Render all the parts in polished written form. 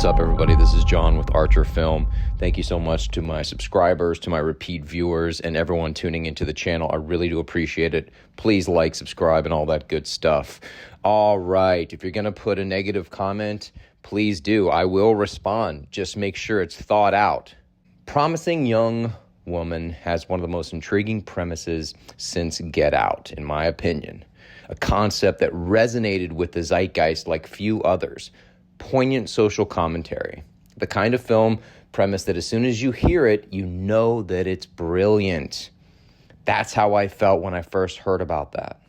What's up, everybody? This is John with Archer Film. Thank you so much to my subscribers, to my repeat viewers, and everyone tuning into the channel. I really do appreciate it. Please like, subscribe, and all that good stuff. All right, if you're going to put a negative comment, please do. I will respond. Just make sure it's thought out. Promising Young Woman has one of the most intriguing premises since Get Out, in my opinion. A concept that resonated with the zeitgeist like few others. Poignant social commentary. The kind of film premise that as soon as you hear it, you know that it's brilliant. That's how I felt when I first heard about that.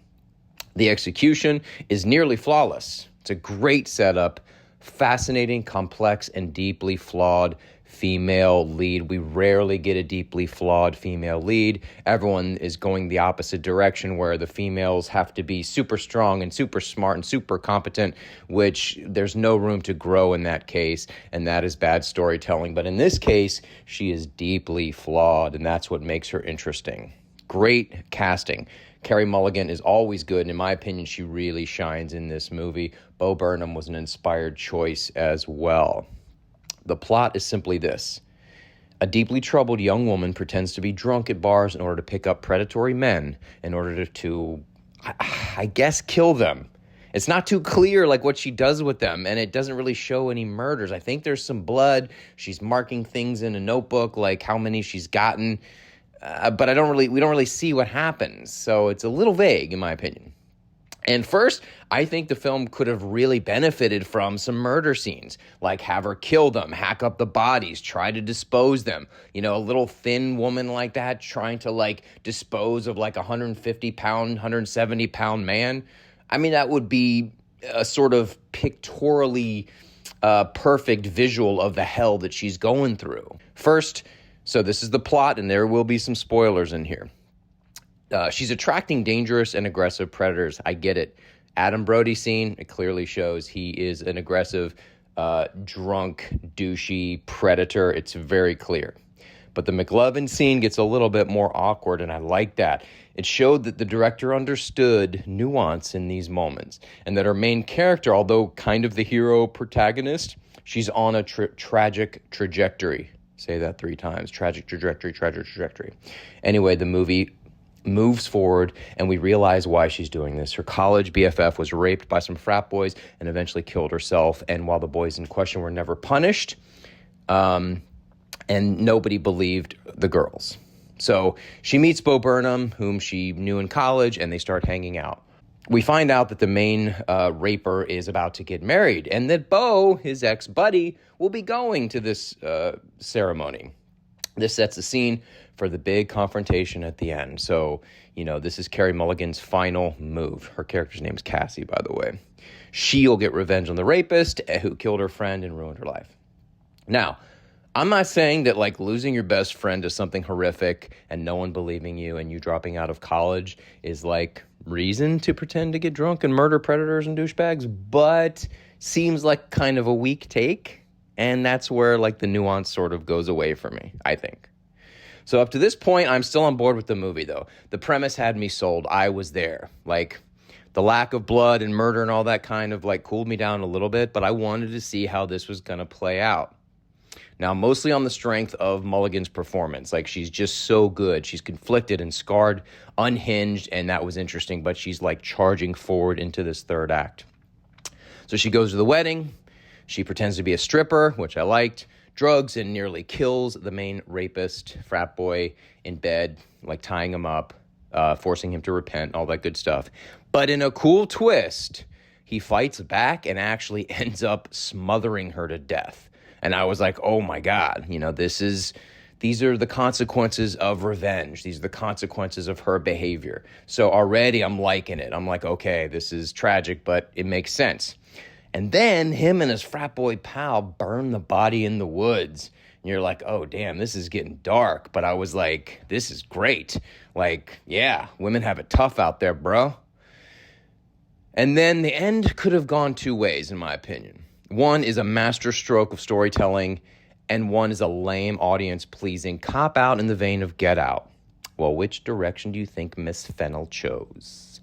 The execution is nearly flawless. It's a great setup, fascinating, complex, and deeply flawed female lead. We rarely get a deeply flawed female lead. Everyone is going the opposite direction where the females have to be super strong and super smart and super competent, which there's no room to grow in that case, and that is bad storytelling. But in this case, she is deeply flawed, and that's what makes her interesting. Great casting. Carey Mulligan is always good, and in my opinion, she really shines in this movie. Bo Burnham was an inspired choice as well. The plot is simply this. A deeply troubled young woman pretends to be drunk at bars in order to pick up predatory men in order to I guess, kill them. It's not too clear like what she does with them, and it doesn't really show any murders. I think there's some blood. She's marking things in a notebook, like how many she's gotten, but we don't really see what happens. So it's a little vague, in my opinion. And first, I think the film could have really benefited from some murder scenes, like have her kill them, hack up the bodies, try to dispose them. You know, a little thin woman like that trying to like dispose of like a 150-pound, 170-pound man. I mean, that would be a sort of pictorially perfect visual of the hell that she's going through. First, so this is the plot, and there will be some spoilers in here. She's attracting dangerous and aggressive predators. I get it. Adam Brody scene, it clearly shows he is an aggressive, drunk, douchey predator. It's very clear. But the McLovin scene gets a little bit more awkward, and I like that. It showed that the director understood nuance in these moments, and that her main character, although kind of the hero protagonist, she's on a tragic trajectory. Say that 3 times. Tragic trajectory, tragic trajectory. Anyway, the movie moves forward, and we realize why she's doing this. Her college BFF was raped by some frat boys and eventually killed herself, and while the boys in question were never punished, and nobody believed the girls. So she meets Bo Burnham, whom she knew in college, and they start hanging out. We find out that the main raper is about to get married, and that Bo, his ex-buddy, will be going to this ceremony. This sets the scene for the big confrontation at the end. So, you know, this is Carey Mulligan's final move. Her character's name is Cassie, by the way. She'll get revenge on the rapist who killed her friend and ruined her life. Now, I'm not saying that, like, losing your best friend to something horrific and no one believing you and you dropping out of college is, like, reason to pretend to get drunk and murder predators and douchebags, but seems like kind of a weak take. And that's where, like, the nuance sort of goes away for me, I think. So up to this point, I'm still on board with the movie, though. The premise had me sold. I was there. Like, the lack of blood and murder and all that kind of, like, cooled me down a little bit, but I wanted to see how this was going to play out. Now, mostly on the strength of Mulligan's performance. Like, she's just so good. She's conflicted and scarred, unhinged, and that was interesting, but she's, like, charging forward into this third act. So she goes to the wedding. She pretends to be a stripper, which I liked, drugs, and nearly kills the main rapist, frat boy, in bed, like tying him up, forcing him to repent, all that good stuff. But in a cool twist, he fights back and actually ends up smothering her to death. And I was like, oh my God, you know, these are the consequences of revenge. These are the consequences of her behavior. So already I'm liking it. I'm like, okay, this is tragic, but it makes sense. And then him and his frat boy pal burn the body in the woods. And you're like, oh, damn, this is getting dark. But I was like, this is great. Like, yeah, women have it tough out there, bro. And then the end could have gone 2 ways, in my opinion. One is a masterstroke of storytelling, and one is a lame, audience-pleasing cop-out in the vein of Get Out. Well, which direction do you think Miss Fennell chose?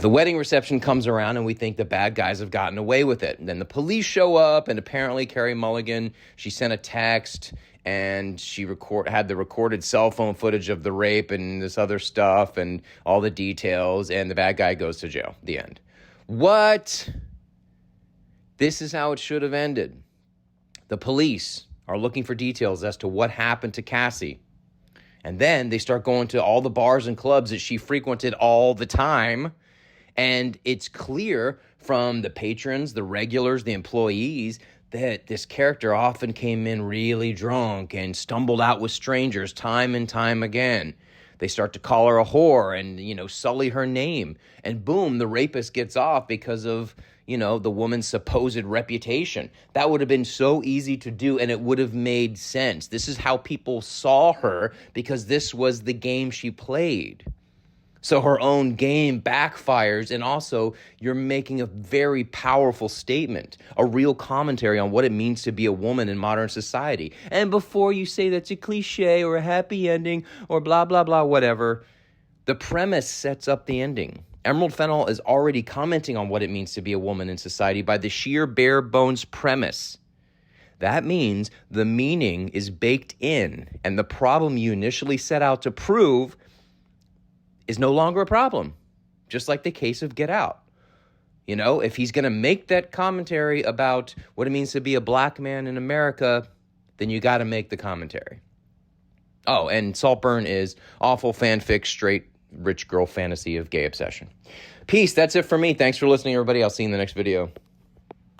The wedding reception comes around and we think the bad guys have gotten away with it. And then the police show up, and apparently Carey Mulligan, she sent a text and she had the recorded cell phone footage of the rape and this other stuff and all the details, and the bad guy goes to jail. The end. What? This is how it should have ended. The police are looking for details as to what happened to Cassie. And then they start going to all the bars and clubs that she frequented all the time. And it's clear from the patrons, the regulars, the employees, that this character often came in really drunk and stumbled out with strangers time and time again. They start to call her a whore and, sully her name. And boom, the rapist gets off because of, the woman's supposed reputation. That would have been so easy to do, and it would have made sense. This is how people saw her because this was the game she played. So her own game backfires, and also you're making a very powerful statement, a real commentary on what it means to be a woman in modern society. And before you say that's a cliche or a happy ending or blah, blah, blah, whatever, the premise sets up the ending. Emerald Fennell is already commenting on what it means to be a woman in society by the sheer bare bones premise. That means the meaning is baked in, and the problem you initially set out to prove is no longer a problem, just like the case of Get Out. If he's going to make that commentary about what it means to be a black man in America, then you got to make the commentary. Oh, and Saltburn is awful fanfic, straight rich girl fantasy of gay obsession. Peace. That's it for me. Thanks for listening, everybody. I'll see you in the next video.